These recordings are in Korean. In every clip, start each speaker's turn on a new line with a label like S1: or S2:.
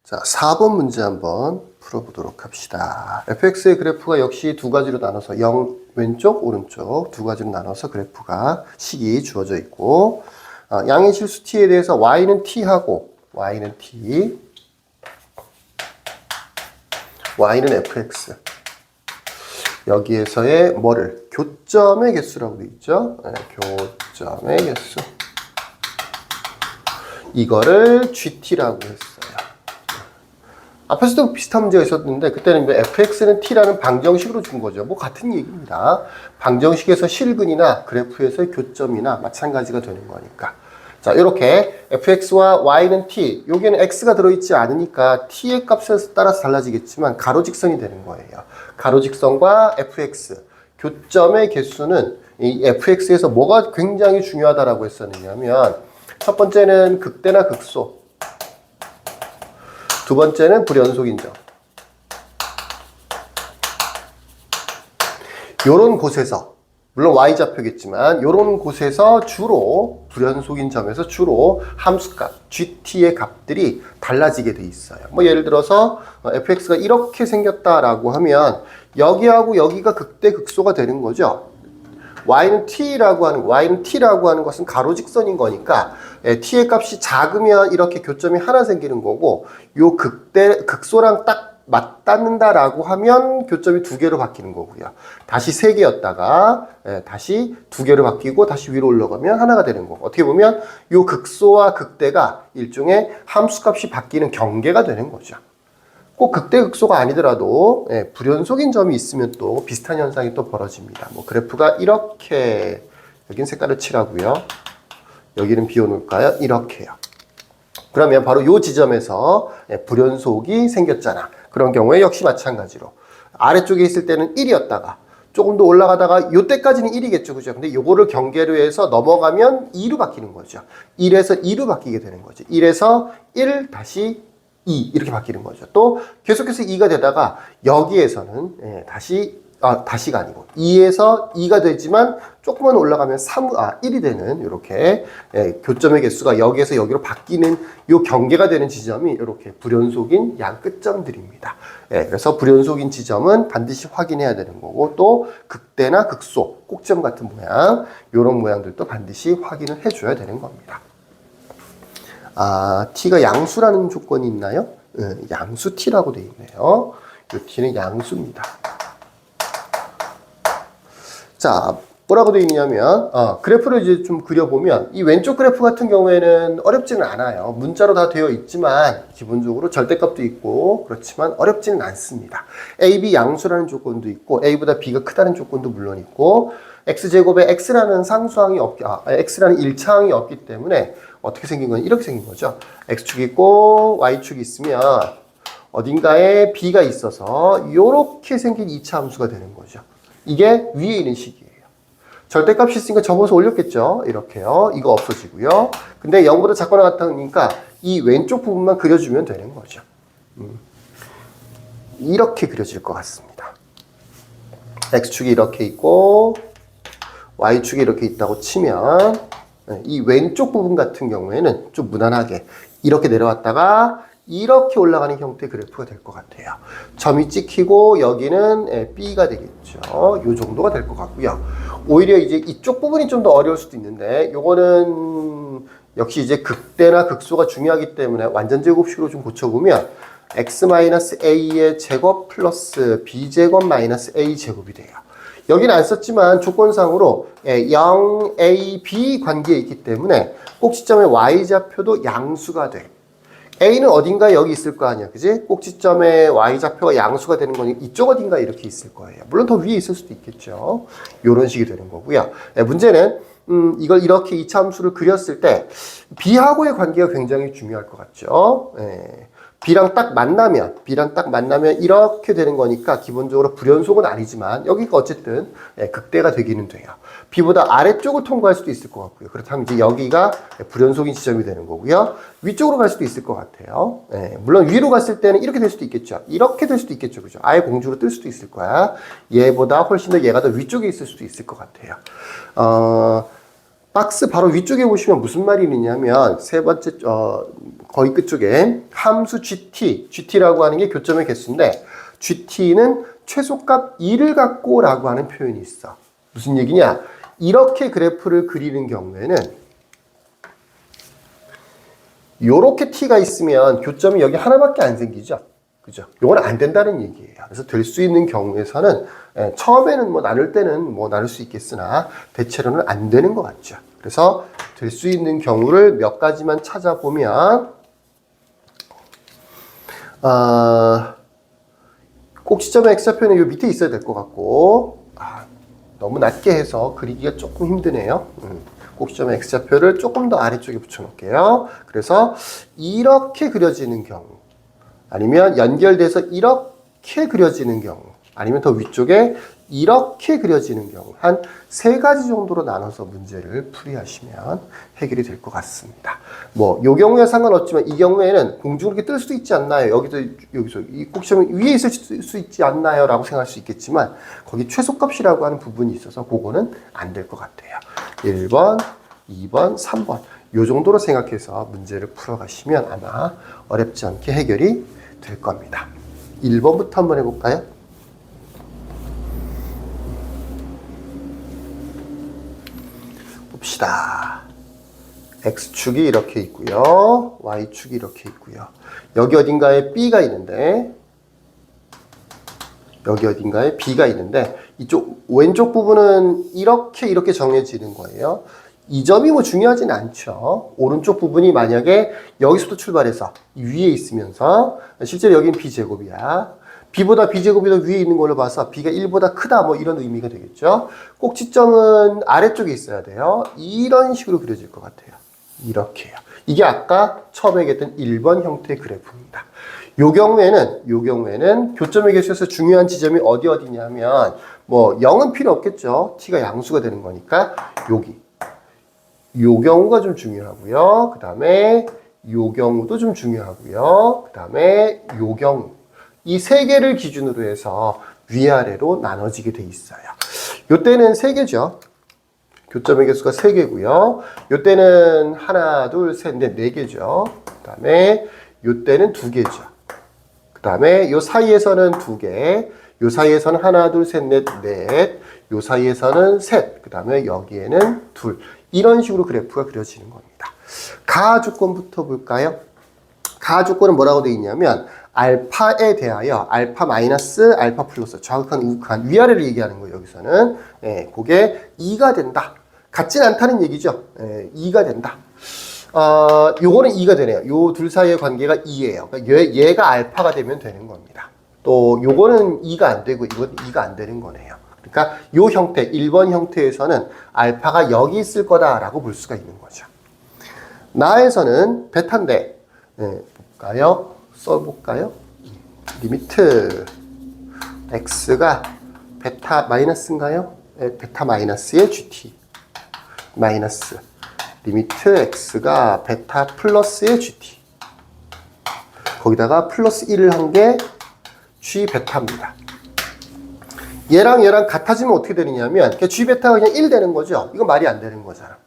S1: 자, 4번 문제 한번 풀어보도록 합시다. fx의 그래프가 역시 두 가지로 나눠서 왼쪽, 오른쪽 두 가지로 나눠서 그래프가 식이 주어져 있고 양의 실수 t에 대해서 y는 t하고 y는 t, y는 fx 여기에서의 뭐를? 교점의 개수라고 되어 있죠. 네, 교점의 개수 이거를 gt라고 했어요. 앞에서도 비슷한 문제가 있었는데 그때는 fx는 t라는 방정식으로 준 거죠. 뭐 같은 얘기입니다. 방정식에서 실근이나 그래프에서의 교점이나 마찬가지가 되는 거니까. 자, 이렇게 fx와 y는 t, 여기에는 x가 들어있지 않으니까 t의 값에 따라서 달라지겠지만 가로직선이 되는 거예요. 가로직선과 fx, 교점의 개수는 이 fx에서 뭐가 굉장히 중요하다라고 했었느냐면 첫 번째는 극대나 극소, 두 번째는 불연속인점. 요런 곳에서, 물론 y좌표겠지만 요런 곳에서 주로 불연속인 점에서 주로 함수값, gt의 값들이 달라지게 돼 있어요. 뭐 예를 들어서 fx가 이렇게 생겼다라고 하면 여기하고 여기가 극대 극소가 되는 거죠. y는 t라고 하는 것은 가로직선인 거니까 t의 값이 작으면 이렇게 교점이 하나 생기는 거고 요 극소랑 딱 맞닿는다라고 하면 교점이 두 개로 바뀌는 거고요. 다시 세 개였다가 다시 두 개로 바뀌고 다시 위로 올라가면 하나가 되는 거고 어떻게 보면 요 극소와 극대가 일종의 함수값이 바뀌는 경계가 되는 거죠. 꼭 극대 극소가 아니더라도 불연속인 점이 있으면 또 비슷한 현상이 또 벌어집니다. 뭐 그래프가 이렇게 여긴 색깔을 칠하고요. 여기는 비워놓을까요? 이렇게요. 그러면 바로 이 지점에서 불연속이 생겼잖아. 그런 경우에 역시 마찬가지로 아래쪽에 있을 때는 1이었다가 조금 더 올라가다가 요때까지는 1이겠죠. 그죠? 근데 요거를 경계로 해서 넘어가면 2로 바뀌는 거죠. 1에서 2로 바뀌게 되는 거죠. 1에서 1 다시 2 이렇게 바뀌는 거죠. 또 계속해서 2가 되다가 여기에서는 다시가 아니고 2에서 2가 되지만 조금만 올라가면 1이 되는 이렇게 교점의 개수가 여기에서 여기로 바뀌는 요 경계가 되는 지점이 이렇게 불연속인 양 끝점들입니다. 그래서 불연속인 지점은 반드시 확인해야 되는 거고 또 극대나 극소, 꼭점 같은 모양 이런 모양들도 반드시 확인을 해줘야 되는 겁니다. t가 양수라는 조건이 있나요? 양수 t라고 되어 있네요. 이 t는 양수입니다. 자, 뭐라고 되어 있냐면 그래프를 이제 좀 그려보면 이 왼쪽 그래프 같은 경우에는 어렵지는 않아요. 문자로 다 되어 있지만 기본적으로 절대값도 있고 그렇지만 어렵지는 않습니다. a, b 양수라는 조건도 있고 a보다 b가 크다는 조건도 물론 있고 x제곱에 x라는 x라는 일차항이 없기 때문에 어떻게 생긴 건 이렇게 생긴 거죠. x축이 있고 y축이 있으면 어딘가에 b가 있어서 이렇게 생긴 2차 함수가 되는 거죠. 이게 위에 있는 식이에요. 절대값이 있으니까 접어서 올렸겠죠. 이렇게요. 이거 없어지고요. 근데 0보다 작거나 같으니까 이 왼쪽 부분만 그려주면 되는 거죠. 이렇게 그려질 것 같습니다. x축이 이렇게 있고 y축이 이렇게 있다고 치면 이 왼쪽 부분 같은 경우에는 좀 무난하게 이렇게 내려왔다가 이렇게 올라가는 형태의 그래프가 될 것 같아요. 점이 찍히고 여기는 B가 되겠죠. 이 정도가 될 것 같고요. 오히려 이제 이쪽 부분이 좀 더 어려울 수도 있는데 요거는 역시 이제 극대나 극소가 중요하기 때문에 완전 제곱식으로 좀 고쳐보면 x-a의 제곱 플러스 b제곱 마이너스 a 제곱이 돼요. 여기는 안 썼지만 조건상으로 0, a, b 관계에 있기 때문에 꼭지점의 y좌표도 양수가 돼. a는 어딘가 여기 있을 거 아니야. 그지? 꼭지점의 y좌표가 양수가 되는 거니 이쪽 어딘가 이렇게 있을 거예요. 물론 더 위에 있을 수도 있겠죠. 이런 식이 되는 거고요. 문제는 이걸 이렇게 이차 함수를 그렸을 때 b하고의 관계가 굉장히 중요할 것 같죠. B랑 딱 만나면 이렇게 되는 거니까 기본적으로 불연속은 아니지만 여기가 어쨌든 극대가 되기는 돼요. B보다 아래쪽을 통과할 수도 있을 것 같고요. 그렇다면 이제 여기가 불연속인 지점이 되는 거고요. 위쪽으로 갈 수도 있을 것 같아요. 물론 위로 갔을 때는 이렇게 될 수도 있겠죠. 이렇게 될 수도 있겠죠. 그죠? 아예 공중으로 뜰 수도 있을 거야. 얘보다 훨씬 더 얘가 더 위쪽에 있을 수도 있을 것 같아요. 박스 바로 위쪽에 보시면 무슨 말이 있냐면 세 번째 거의 끝쪽에 함수 GT라고 하는 게 교점의 개수인데 GT는 최소값 2를 갖고 라고 하는 표현이 있어. 무슨 얘기냐? 이렇게 그래프를 그리는 경우에는 요렇게 T가 있으면 교점이 여기 하나밖에 안 생기죠. 그죠? 요건 안 된다는 얘기예요. 그래서 될 수 있는 경우에서는 처음에는 뭐 나눌 때는 뭐 나눌 수 있겠으나 대체로는 안 되는 것 같죠. 그래서 될 수 있는 경우를 몇 가지만 찾아보면 꼭지점의 X좌표는 요 밑에 있어야 될 것 같고 너무 낮게 해서 그리기가 조금 힘드네요. 꼭지점의 X좌표를 조금 더 아래쪽에 붙여놓을게요. 그래서 이렇게 그려지는 경우 아니면 연결돼서 이렇게 그려지는 경우 아니면 더 위쪽에 이렇게 그려지는 경우 한 3가지 정도로 나눠서 문제를 풀이하시면 해결이 될 것 같습니다. 뭐 이 경우에 상관없지만 이 경우에는 공중으로 이렇게 뜰 수도 있지 않나요? 여기서 이 꼭지점이 위에 있을 수 있지 않나요? 라고 생각할 수 있겠지만 거기 최소값이라고 하는 부분이 있어서 그거는 안 될 것 같아요. 1번, 2번, 3번 이 정도로 생각해서 문제를 풀어가시면 아마 어렵지 않게 해결이 될 겁니다. 1번부터 한번 해볼까요? 봅시다. X축이 이렇게 있고요. Y축이 이렇게 있고요. 여기 어딘가에 B가 있는데 여기 어딘가에 B가 있는데 이쪽 왼쪽 부분은 이렇게 정해지는 거예요. 이 점이 뭐 중요하진 않죠. 오른쪽 부분이 만약에 여기서부터 출발해서 위에 있으면서 실제로 여기는 B제곱이야. B보다 B제곱이 더 위에 있는 걸로 봐서 B가 1보다 크다 뭐 이런 의미가 되겠죠. 꼭지점은 아래쪽에 있어야 돼요. 이런 식으로 그려질 것 같아요. 이렇게요. 이게 아까 처음에 얘기했던 1번 형태의 그래프입니다. 요 경우에는 교점의 개수에서 중요한 지점이 어디냐면 뭐 0은 필요 없겠죠. t가 양수가 되는 거니까 여기 요 경우가 좀 중요하고요. 그 다음에 요 경우도 좀 중요하고요. 그 다음에 요 경우 이 3개를 기준으로 해서 위아래로 나눠지게 돼 있어요. 요때는 3개죠. 교점의 개수가 3개고요. 요때는 하나, 둘, 셋, 넷, 4개죠. 그 다음에 요때는 2개죠. 그 다음에 요 사이에서는 2개, 요 사이에서는 하나, 둘, 셋, 넷, 넷, 요 사이에서는 셋, 그 다음에 여기에는 둘. 이런 식으로 그래프가 그려지는 겁니다. 가 조건부터 볼까요? 가 조건은 뭐라고 되어 있냐면 알파에 대하여 알파 마이너스 알파 플러스 정확한 우극한 위아래를 얘기하는 거예요. 여기서는 그게 2가 된다. 같진 않다는 얘기죠. 2가 된다. 요거는 2가 되네요. 요 둘 사이의 관계가 2예요. 그러니까 얘가 알파가 되면 되는 겁니다. 또 요거는 2가 안 되고 이건 2가 안 되는 거네요. 그러니까 요 형태 1번 형태에서는 알파가 여기 있을 거다라고 볼 수가 있는 거죠. 나에서는 베타인데 볼까요? 써볼까요? 리미트 x가 베타 마이너스인가요? 베타 마이너스의 gt 마이너스 리미트 x가 베타 플러스의 gt 거기다가 플러스 1을 한 게 g 베타입니다. 얘랑 같아지면 어떻게 되느냐면 g 베타가 그냥 1 되는 거죠. 이거 말이 안 되는 거잖아.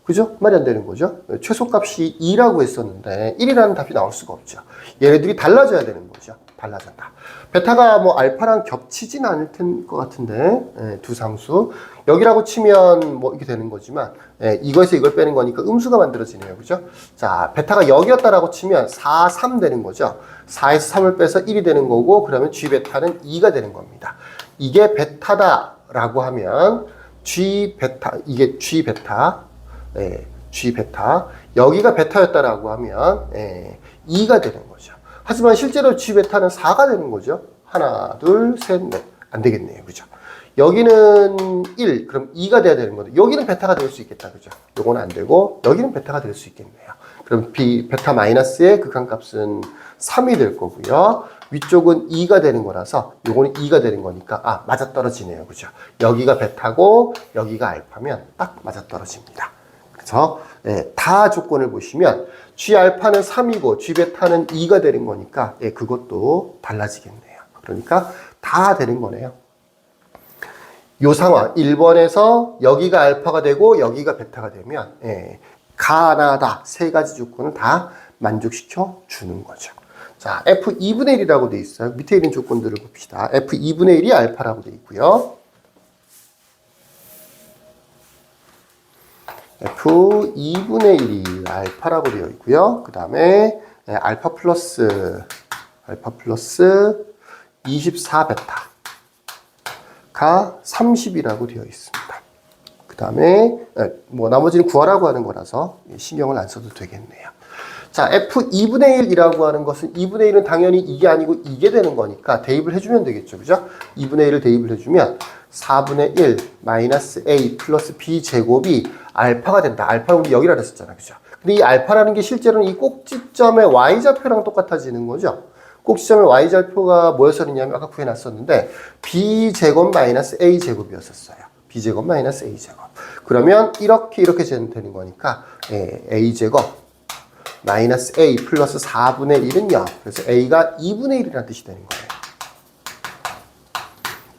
S1: 그죠? 말이 안 되는 거죠. 최소값이 2라고 했었는데 1이라는 답이 나올 수가 없죠. 얘네들이 달라져야 되는 거죠. 달라진다. 베타가 뭐 알파랑 겹치진 않을 것 같은데 두 상수 여기라고 치면 뭐 이렇게 되는 거지만 이거에서 이걸 빼는 거니까 음수가 만들어지네요. 그죠? 자, 베타가 여기였다라고 치면 4, 3 되는 거죠. 4에서 3을 빼서 1이 되는 거고 그러면 g 베타는 2가 되는 겁니다. 이게 베타다라고 하면 g 베타 이게 g 베타 g 베타 여기가 베타였다라고 하면 2가 되는 거죠. 하지만 실제로 g 베타는 4가 되는 거죠. 하나, 둘, 셋, 넷. 안 되겠네요. 그죠? 여기는 1, 그럼 2가 돼야 되는 건데 여기는 베타가 될 수 있겠다. 그죠? 요거는 안 되고 여기는 베타가 될 수 있겠네요. 그럼 베타 마이너스의 극한값은 3이 될 거고요. 위쪽은 2가 되는 거라서 요거는 2가 되는 거니까 맞아떨어지네요. 그죠? 여기가 베타고 여기가 알파면 딱 맞아떨어집니다. 그래서 다 조건을 보시면 G 알파는 3이고 G 베타는 2가 되는 거니까 그것도 달라지겠네요. 그러니까 다 되는 거네요. 요 상황 1번에서 여기가 알파가 되고 여기가 베타가 되면 가나다 세 가지 조건을 다 만족시켜 주는 거죠. 자, F2분의 1이라고 되어 있어요. 밑에 있는 조건들을 봅시다. F2분의 1이 알파라고 되어 있고요. F2분의 1이 알파라고 되어 있고요. 그 다음에 알파 플러스 24 베타가 30이라고 되어 있습니다. 그 다음에 뭐 나머지는 구하라고 하는 거라서 신경을 안 써도 되겠네요. 자, F2분의 1이라고 하는 것은 2분의 1은 당연히 이게 아니고 이게 되는 거니까 대입을 해주면 되겠죠. 그죠? 2분의 1을 대입을 해주면 4분의 1 마이너스 A 플러스 B 제곱이 알파가 된다. 알파는 우리 여기라 그랬었잖아. 그죠? 근데 이 알파라는 게 실제로는 이 꼭지점의 Y좌표랑 똑같아지는 거죠. 꼭지점의 Y좌표가 뭐였었냐면 아까 구해놨었는데 B제곱 마이너스 A제곱이었었어요. B제곱 마이너스 A제곱. 그러면 이렇게 되는 거니까 A제곱 마이너스 A 플러스 4분의 1은 0. 그래서 A가 2분의 1이라는 뜻이 되는 거예요.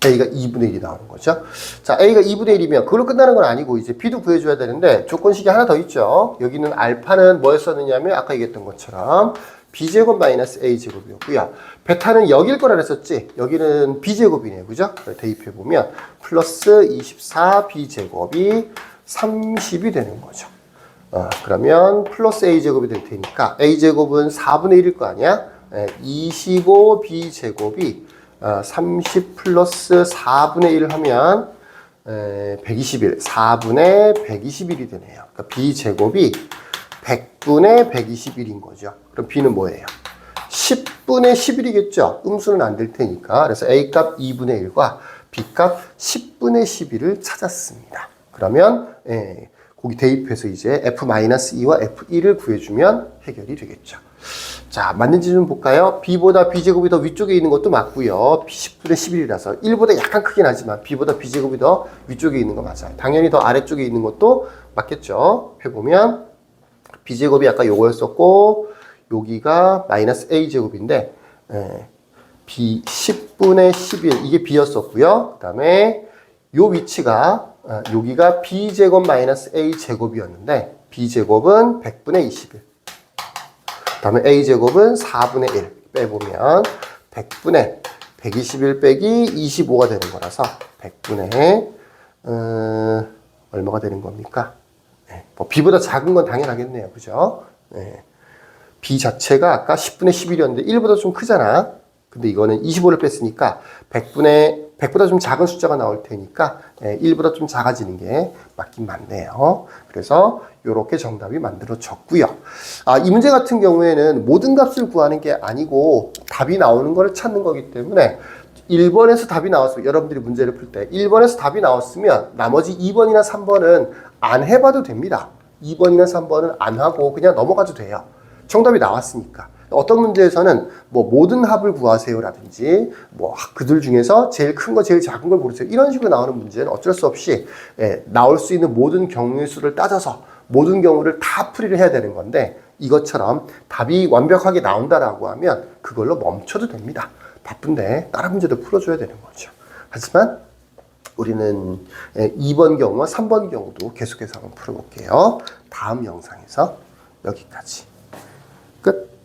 S1: A가 2분의 1이 나오는 거죠. 자, A가 2분의 1이면 그걸로 끝나는 건 아니고 이제 B도 구해줘야 되는데 조건식이 하나 더 있죠. 여기는 알파는 뭐였었느냐면 아까 얘기했던 것처럼 B제곱 마이너스 A제곱이었고요. 베타는 여길 거라 그랬었지. 여기는 B제곱이네요. 그죠? 대입해보면 플러스 24 B제곱이 30이 되는 거죠. 그러면 플러스 A제곱이 될 테니까 A제곱은 4분의 1일 거 아니야? 25B제곱이 30 플러스 4분의 1 하면 121, 4분의 121이 되네요. 그러니까 B제곱이 100분의 121인 거죠. 그럼 B는 뭐예요? 10분의 11이겠죠? 음수는 안 될 테니까. 그래서 A값 2분의 1과 B값 10분의 11을 찾았습니다. 그러면 거기 대입해서 이제 F-2와 F1을 구해주면 해결이 되겠죠. 자, 맞는지 좀 볼까요? B보다 B제곱이 더 위쪽에 있는 것도 맞고요. 10분의 11이라서 1보다 약간 크긴 하지만 B보다 B제곱이 더 위쪽에 있는 거 맞아요. 당연히 더 아래쪽에 있는 것도 맞겠죠. 해보면 B제곱이 아까 요거였었고 여기가 마이너스 A제곱인데 B 10분의 11 이게 B였었고요. 그 다음에 요 위치가 여기가 B제곱 마이너스 A제곱이었는데 B제곱은 100분의 21 그 다음에 A제곱은 4분의 1 빼보면 100분의 121 빼기 25가 되는 거라서 100분의 얼마가 되는 겁니까? 뭐 B보다 작은 건 당연하겠네요. 그죠? B 자체가 아까 10분의 11이었는데 1보다 좀 크잖아. 근데 이거는 25를 뺐으니까 100보다 좀 작은 숫자가 나올 테니까 1보다 좀 작아지는 게 맞긴 맞네요. 그래서 이렇게 정답이 만들어졌고요. 이 문제 같은 경우에는 모든 값을 구하는 게 아니고 답이 나오는 걸 찾는 거기 때문에 1번에서 답이 나왔으면 여러분들이 문제를 풀 때 1번에서 답이 나왔으면 나머지 2번이나 3번은 안 해봐도 됩니다. 2번이나 3번은 안 하고 그냥 넘어가도 돼요. 정답이 나왔으니까. 어떤 문제에서는 뭐 모든 합을 구하세요라든지 뭐 그들 중에서 제일 큰 거 제일 작은 걸 고르세요 이런 식으로 나오는 문제는 어쩔 수 없이 나올 수 있는 모든 경우의 수를 따져서 모든 경우를 다 풀이를 해야 되는 건데 이것처럼 답이 완벽하게 나온다라고 하면 그걸로 멈춰도 됩니다. 바쁜데 다른 문제도 풀어줘야 되는 거죠. 하지만 우리는 2번 경우와 3번 경우도 계속해서 한번 풀어볼게요. 다음 영상에서 여기까지 끝.